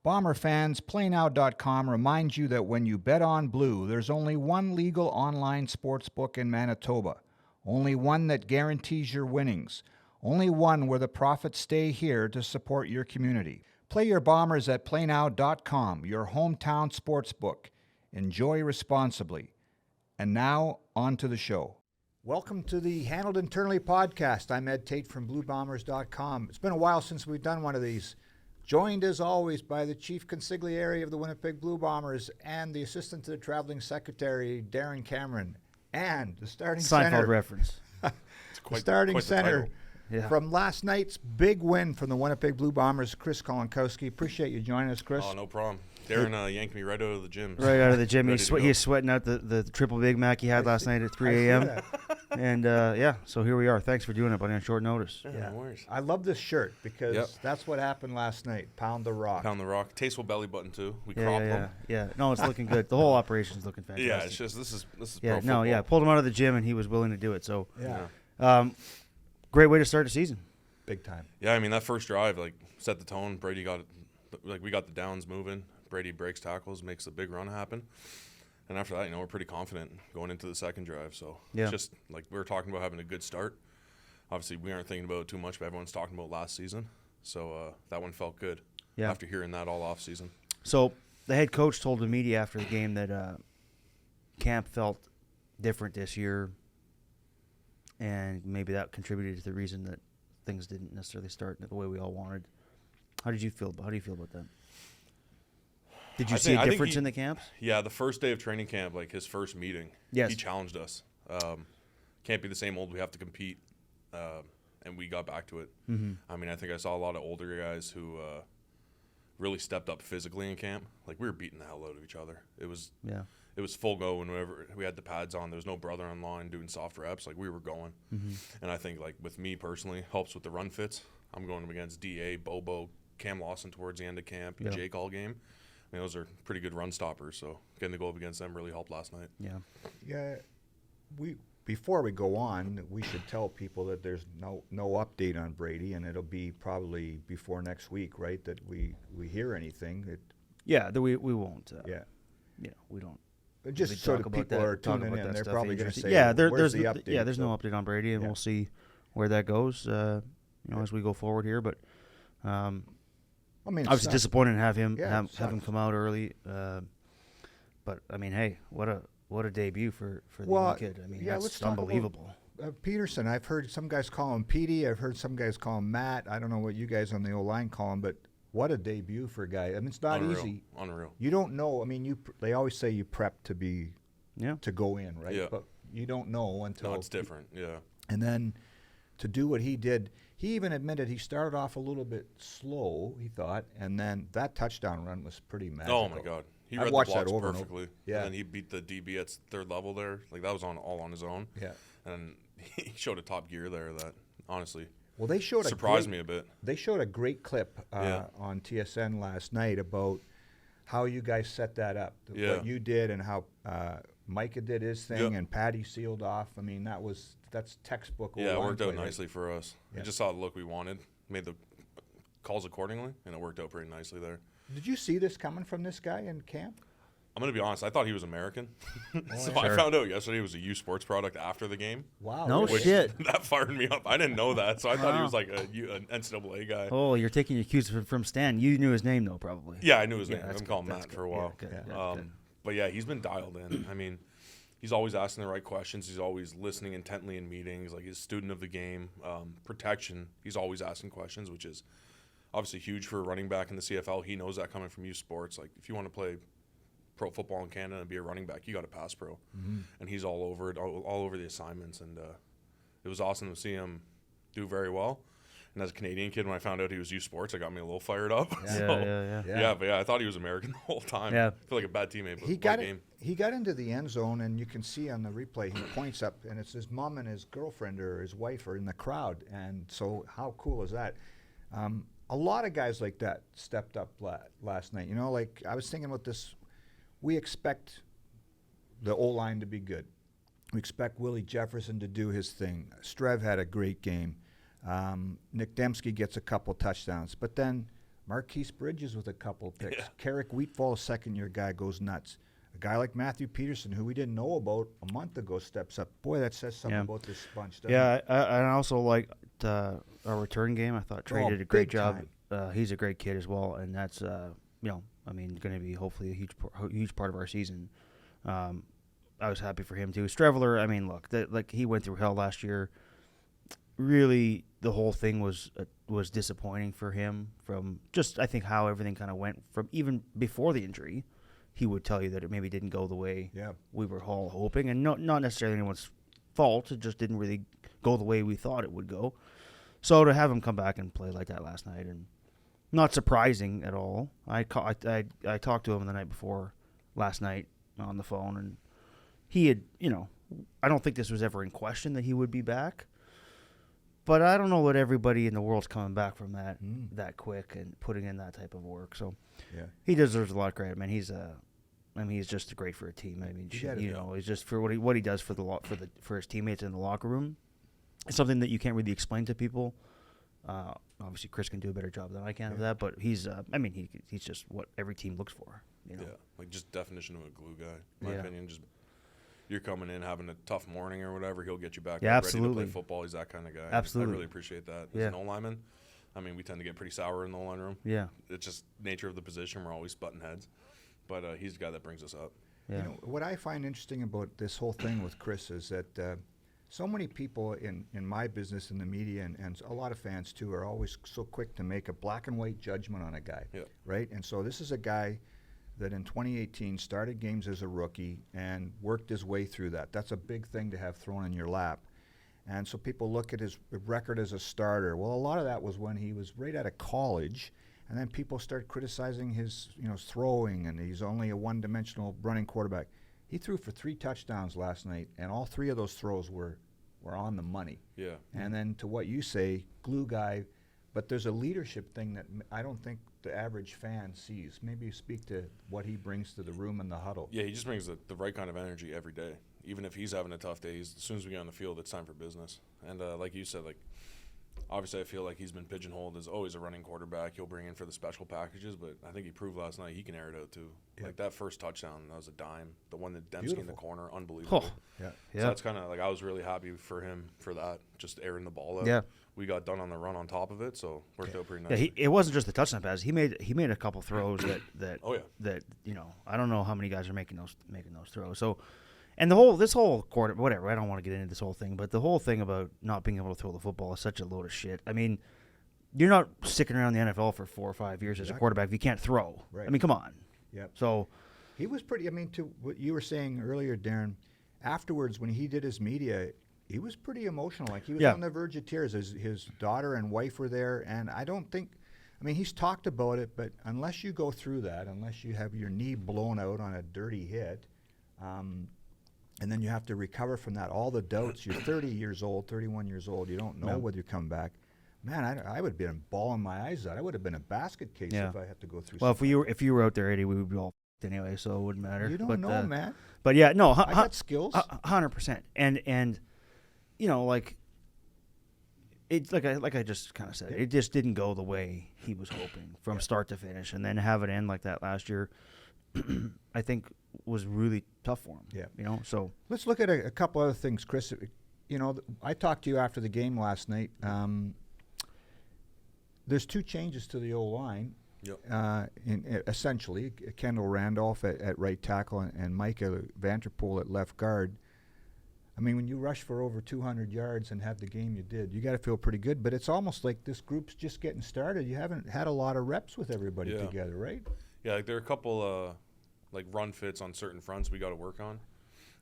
Bomber fans, PlayNow.com reminds you that when you bet on blue, there's only one legal online sportsbook in Manitoba. Only one that guarantees your winnings. Only one where the profits stay here to support your community. Play your Bombers at PlayNow.com, your hometown sportsbook. Enjoy responsibly. And now, on to the show. Welcome to the Handled Internally podcast. I'm Ed Tait from BlueBombers.com. It's been a while since we've done one of these. Joined, as always, by the Chief Consigliere of the Winnipeg Blue Bombers and the Assistant to the Traveling Secretary, Darren Cameron, and the starting center. Seinfeld reference. The starting center from last night's big win from the Winnipeg Blue Bombers, Chris Kolankowski. Appreciate you joining us, Chris. Oh, no problem. Darren yanked me right out of the gym. Right out of the gym. He was sweating out the triple Big Mac he had last night at 3 a.m. And, so here we are. Thanks for doing it, buddy, on short notice. Yeah, no worries. I love this shirt because that's what happened last night. Pound the rock. Pound the rock. Tasteful belly button, too. We cropped them. Yeah. No, it's looking good. The whole operation's looking fantastic. Yeah, it's just, this is pro football. Pulled him out of the gym, and he was willing to do it. So, great way to start the season. Big time. Yeah, I mean, that first drive, set the tone. Brady got we got the downs moving. Brady breaks tackles, makes a big run happen. And after that, we're pretty confident going into the second drive. So it's just like we were talking about having a good start. Obviously, we aren't thinking about it too much, but everyone's talking about last season. So that one felt good after hearing that all off season. So the head coach told the media after the game that camp felt different this year, and maybe that contributed to the reason that things didn't necessarily start the way we all wanted. How do you feel about that? Did you see a difference in the camps? Yeah, the first day of training camp, his first meeting, he challenged us. Can't be the same old, we have to compete. And we got back to it. Mm-hmm. I mean, I think I saw a lot of older guys who really stepped up physically in camp. We were beating the hell out of each other. It was full go whenever we had the pads on. There was no brother on line doing soft reps. We were going. Mm-hmm. And I think, with me personally, helps with the run fits. I'm going against D.A., Bobo, Cam Lawson towards the end of camp, Jake all game. I mean, those are pretty good run stoppers, so getting to go up against them really helped last night. Yeah. Before we go on, we should tell people that there's no update on Brady, and it'll be probably before next week, right, that we hear anything. That we won't. We don't. But just so that people are tuning in, they're probably going to say, there's the update? Yeah, there's no update on Brady, and we'll see where that goes as we go forward here. But I mean, obviously disappointed to have him come out early, but I mean, hey, what a debut for the young kid. I mean, that's unbelievable. Peterson, I've heard some guys call him Petey. I've heard some guys call him Matt. I don't know what you guys on the O-line call him, but what a debut for a guy. I mean, it's not easy. Unreal. You don't know. I mean, they always say you prep to be to go in, right? Yeah. But you don't know until. No, it's different. Yeah. And then to do what he did. He even admitted he started off a little bit slow, he thought, and then that touchdown run was pretty magical. Oh, my God. He read the blocks perfectly. Yeah. And then he beat the DB at third level there. That was all on his own. Yeah. And he showed a top gear there that, honestly, surprised me a bit. They showed a great clip on TSN last night about how you guys set that up, what you did and how Micah did his thing and Patty sealed off. I mean, that's textbook. Yeah, it worked out nicely for us. We just saw the look we wanted, made the calls accordingly, and it worked out pretty nicely there. Did you see this coming from this guy in camp? I'm going to be honest. I thought he was American. I found out yesterday he was a U Sports product after the game. Wow. No shit. That fired me up. I didn't know that, so I thought he was an NCAA guy. Oh, you're taking your cues from Stan. You knew his name, though, probably. Yeah, I knew his name. I've been calling Matt for a while. Good. But, yeah, he's been dialed in. I mean, he's always asking the right questions. He's always listening intently in meetings. He's a student of the game. Protection, he's always asking questions, which is obviously huge for a running back in the CFL. He knows that coming from U Sports. If you want to play pro football in Canada and be a running back, you got to pass pro. Mm-hmm. And he's all over it, all over the assignments. And it was awesome to see him do very well. And as a Canadian kid, when I found out he was U Sports, it got me a little fired up. But I thought he was American the whole time. Yeah. I feel like a bad teammate, but he got into the end zone, and you can see on the replay, he points up, and it's his mom and his girlfriend or his wife are in the crowd. And so how cool is that? A lot of guys like that stepped up last night. I was thinking about this. We expect the O-line to be good. We expect Willie Jefferson to do his thing. Strev had a great game. Nick Dembski gets a couple touchdowns. But then Marquise Bridges with a couple picks. Yeah. Carrick Wheatfall, second-year guy, goes nuts. A guy like Matthew Peterson, who we didn't know about a month ago, steps up. Boy, that says something about this bunch, doesn't it? I also liked our return game. I thought Trey did a great job. He's a great kid as well, and that's going to be hopefully a huge part of our season. I was happy for him too. Streveler, I mean, look, he went through hell last year. Really, the whole thing was disappointing for him. From just I think how everything kind of went from even before the injury. He would tell you that it maybe didn't go the way we were all hoping, and not necessarily anyone's fault. It just didn't really go the way we thought it would go. So to have him come back and play like that last night, and not surprising at all. I talked to him the night before last night on the phone, and he had, I don't think this was ever in question that he would be back. But I don't know that everybody in the world's coming back from that quick and putting in that type of work. So he deserves a lot of credit, man. He's just great for a team. I mean, he's just for what he does for his teammates in the locker room. It's something that you can't really explain to people. Obviously, Chris can do a better job than I can of that, but he's just what every team looks for. Yeah, like just definition of a glue guy. In my opinion, just you're coming in having a tough morning or whatever, he'll get you back ready to play football. He's that kind of guy. Absolutely. I really appreciate that. As an O-lineman, I mean, we tend to get pretty sour in the O-line room. Yeah. It's just nature of the position. We're always butting heads. But he's the guy that brings us up. Yeah. What I find interesting about this whole thing with Chris is that so many people in my business, in the media, and a lot of fans too, are always so quick to make a black and white judgment on a guy, right? And so this is a guy that in 2018 started games as a rookie and worked his way through that. That's a big thing to have thrown in your lap. And so people look at his record as a starter. Well, a lot of that was when he was right out of college, and then people start criticizing his throwing, and he's only a one-dimensional running quarterback. He threw for 3 touchdowns last night, and all 3 of those throws were on the money. Yeah. And then to what you say, glue guy, but there's a leadership thing that I don't think the average fan sees. Maybe you speak to what he brings to the room and the huddle. Yeah, he just brings the right kind of energy every day. Even if he's having a tough day, as soon as we get on the field, it's time for business. And like you said, obviously I feel like he's been pigeonholed as always a running quarterback. He'll bring in for the special packages, but I think he proved last night he can air it out too. Yep. Like that first touchdown, that was a dime. The one that Dembski in the corner, unbelievable. Yeah. So that's kind of I was really happy for him for that, just airing the ball out. Yeah. We got done on the run on top of it, so worked out pretty nice. Yeah, it wasn't just the touchdown pass. He made a couple throws that I don't know how many guys are making those throws. So, and this whole quarter, whatever. I don't want to get into this whole thing, but the whole thing about not being able to throw the football is such a load of shit. I mean, you're not sticking around the NFL for 4 or 5 years as a quarterback if you can't throw. Right. I mean, come on. Yep. So he was pretty. I mean, to what you were saying earlier, Darren. Afterwards, when he did his media, he was pretty emotional. Like he was on the verge of tears. His daughter and wife were there, and I don't think. I mean, he's talked about it, but unless you go through that, unless you have your knee blown out on a dirty hit, and then you have to recover from that, all the doubts. You're 30 years old, 31 years old. You don't know whether you come back. Man, I would have been bawling my eyes out. I would have been a basket case if I had to go through. Well, if you were out there, Eddie, we would be all anyway, so it wouldn't matter. You don't know, man. But yeah, no, I got skills. 100%, and like it's like I just kind of said, it just didn't go the way he was hoping from start to finish, and then have it end like that last year, I think was really tough for him. Yeah, So let's look at a couple other things, Chris. I talked to you after the game last night. There's 2 changes to the O-line. Essentially, Kendall Randolph at right tackle and Micah Vanterpool at left guard. I mean, when you rush for over 200 yards and have the game you did, you got to feel pretty good. But it's almost like this group's just getting started. You haven't had a lot of reps with everybody together, right? Yeah, there are a couple run fits on certain fronts we got to work on.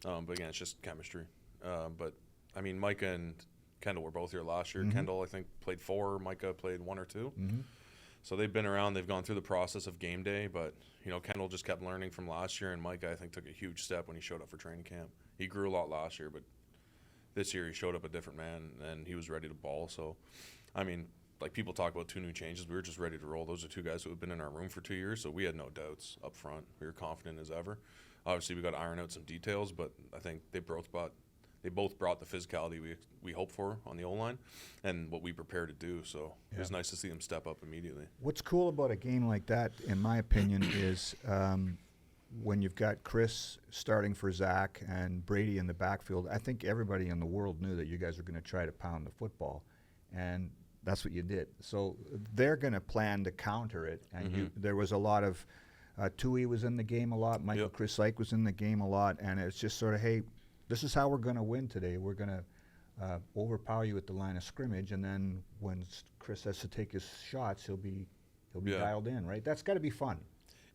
But again, it's just chemistry. But I mean, Micah and Kendall were both here last year. Mm-hmm. Kendall, I think, played 4. Micah played 1 or 2. Mm-hmm. So they've been around. They've gone through the process of game day. But, Kendall just kept learning from last year. And Micah, I think, took a huge step when he showed up for training camp. He grew a lot last year. But this year he showed up a different man, and he was ready to ball. So, I mean, people talk about 2 new changes. We were just ready to roll. Those are 2 guys who have been in our room for 2 years. So we had no doubts up front. We were confident as ever. Obviously, we got to iron out some details. But I think they both brought they both brought the physicality we hope for on the O-line and what we prepare to do. So it was nice to see them step up immediately. What's cool about a game like that, in my opinion, is when you've got Chris starting for Zach and Brady in the backfield. I think everybody in the world knew that you guys were going to try to pound the football, and that's what you did. So they're going to plan to counter it, and there was a lot of Tui was in the game a lot. Michael Chris Syke was in the game a lot, and it's just sort of, hey, this is how we're going to win today. We're going to overpower you at the line of scrimmage, and then when Chris has to take his shots, he'll be dialed in, right? That's got to be fun.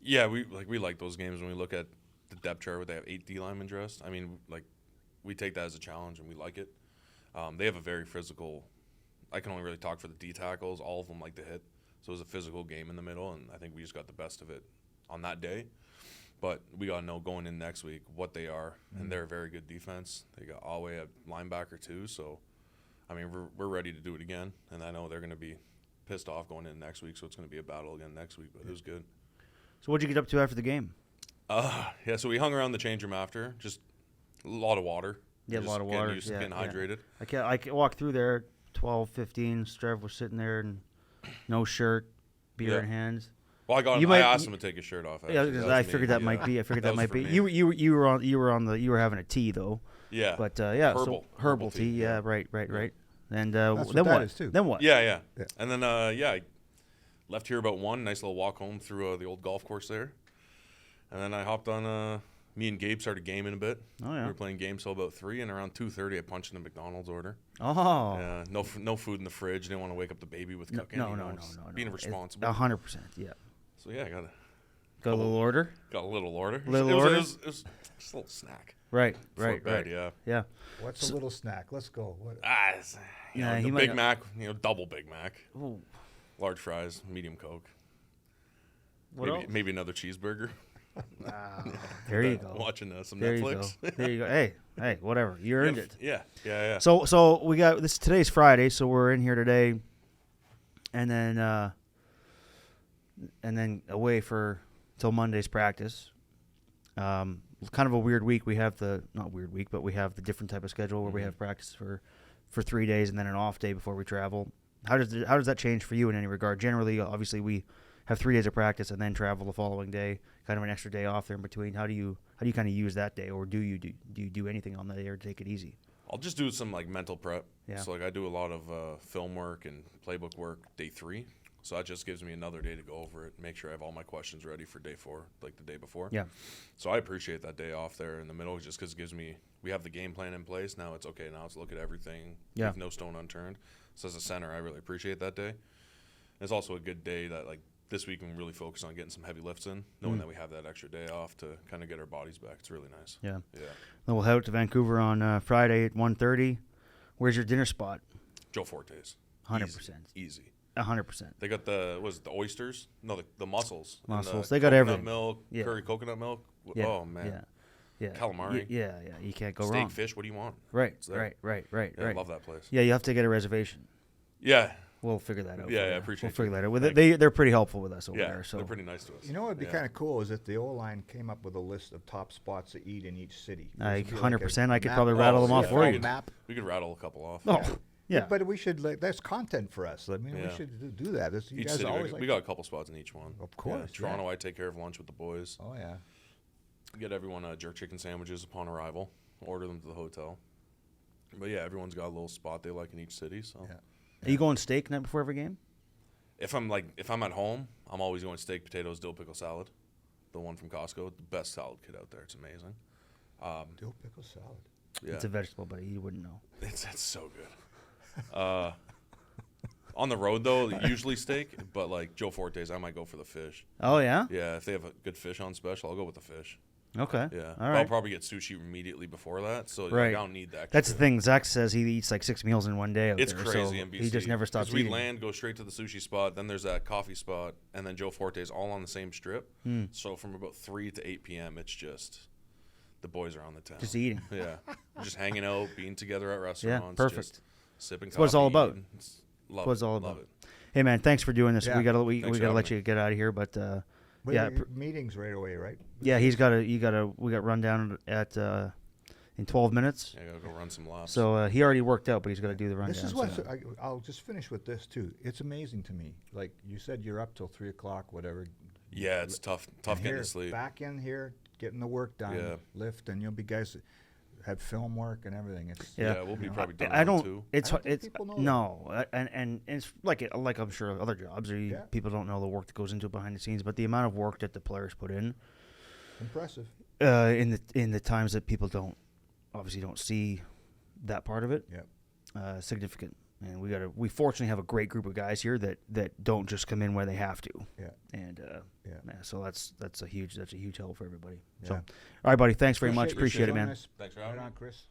Yeah, we like those games when we look at the depth chart where they have 8 D linemen dressed. I mean, like, we take that as a challenge and we like it. They have a very physical. I can only really talk for the D tackles. All of them like to hit, so it was a physical game in the middle, and I think we just got the best of it on that day. But we got to know going in next week what they are, and they're a very good defense. They got Alway at linebacker too, so I mean we're ready to do it again, and I know they're going to be pissed off going in next week, so it's going to be a battle again next week. But it was good. So what'd you get up to after the game? So we hung around the change room after, just a lot of water. Yeah, a lot of water. Used to getting hydrated. I walked through there 12:15. Strev was sitting there and no shirt, beer in hands. Well, I asked him to take his shirt off. Actually. Yeah, I figured that might be. I figured that might be. You were having a tea though. Yeah. But herbal tea. Yeah, right. And then what? Is too. Then what? Yeah. And then I left here about 1. Nice little walk home through the old golf course there, and then I hopped on. Me and Gabe started gaming a bit. Oh yeah. We were playing games till about 3, and around 2:30 I punched in a McDonald's order. Oh. Yeah. No food in the fridge. Didn't want to wake up the baby with cooking. No. Being responsible. 100%. Yeah. So yeah, I got a little order. Got a little order. It was just a little snack. Right. Yeah. What's a little snack? Let's go. The Big Mac, double Big Mac. Ooh. Large fries, medium Coke. Maybe another cheeseburger. There you go. Watching some Netflix. There you go. Hey, whatever. You earned it. Yeah. So we got this. Today's Friday, so we're in here today, and then away till Monday's practice. Kind of a weird week. We have not weird week, but we have the different type of schedule where we have practice for 3 days and then an off day before we travel. How does that change for you in any regard? Generally, obviously, we have 3 days of practice and then travel the following day, kind of an extra day off there in between. How do you kind of use that day, or do you do anything on that day, or take it easy? I'll just do some mental prep. Yeah. So I do a lot of film work and playbook work day 3. So that just gives me another day to go over it, make sure I have all my questions ready for day 4, like the day before. Yeah. So I appreciate that day off there in the middle, just because it gives me, we have the game plan in place. Now it's okay. Now let's look at everything. Yeah. Leave no stone unturned. So as a center, I really appreciate that day. And it's also a good day that this week I'm really focused on getting some heavy lifts in, knowing that we have that extra day off to kind of get our bodies back. It's really nice. Yeah. Yeah. Then we'll head out to Vancouver on Friday at 1:30. Where's your dinner spot? Joe Forte's. 100%. Easy. 100%. They got the oysters? No, the mussels. Mussels. They got everything. Milk, curry coconut milk. Yeah. Oh man. Yeah. Calamari. Yeah. You can't go Steak, wrong. fish. What do you want? Right. Yeah, I love that place. Yeah, you have to get a reservation. Yeah. We'll figure that out. Yeah, I appreciate it. We'll figure that out. They're pretty helpful with us over there. So they're pretty nice to us. You know what would be kind of cool is if the O-line came up with a list of top spots to eat in each city. 100%. I could probably rattle them off for you. We could rattle a couple off. Oh, yeah. But we should. That's content for us. I mean, we should do that. You each guys city, always we got a couple spots in each one. Of course. Toronto, I take care of lunch with the boys. Oh yeah. Get everyone jerk chicken sandwiches upon arrival. Order them to the hotel. But yeah, everyone's got a little spot they like in each city. So. Yeah. Are you going steak night before every game? If I'm at home, I'm always going steak, potatoes, dill pickle salad. The one from Costco, the best salad kit out there. It's amazing. Dill pickle salad. Yeah. It's a vegetable, but you wouldn't know. It's so good. On the road though, usually steak, but Joe Forte's, I might go for the fish. Oh yeah. Yeah, if they have a good fish on special, I'll go with the fish. Okay. Yeah. All right. I'll probably get sushi immediately before that, so right. I don't need that. That's the thing. Zach says he eats 6 meals in one day. It's crazy in BC. He just never stops eating. We land, go straight to the sushi spot, then there's that coffee spot, and then Joe Forte's all on the same strip. So from about 3 to 8 p.m., it's just the boys are on the town. Just eating. Yeah. Just hanging out, being together at restaurants. Yeah, perfect. Just sipping That's coffee. what it's all about. Love What's all love about. it. Hey man, thanks for doing this. Yeah. We gotta to let you get out of here, but Meetings right away, right? yeah, we got run down at in 12 minutes. Yeah, I gotta go run some laps. So he already worked out, but he's got to do the rundown. This is what I'll just finish with this too. It's amazing to me. Like you said, you're up till 3:00, whatever. Yeah, it's tough getting to sleep. Back in here, getting the work done, lift, and you'll be guys had film work and everything. It's, we'll be probably done. I don't. Too. It's I don't think people know no, and it's like I'm sure other jobs. People don't know the work that goes into it behind the scenes, but the amount of work that the players put in, impressive. In the times that people don't see that part of it, significant. And we fortunately have a great group of guys here that don't just come in where they have to. Yeah. And so that's a huge help for everybody. Yeah. So, all right, buddy. Thanks very much. Appreciate it, man. Thanks for having me. Chris.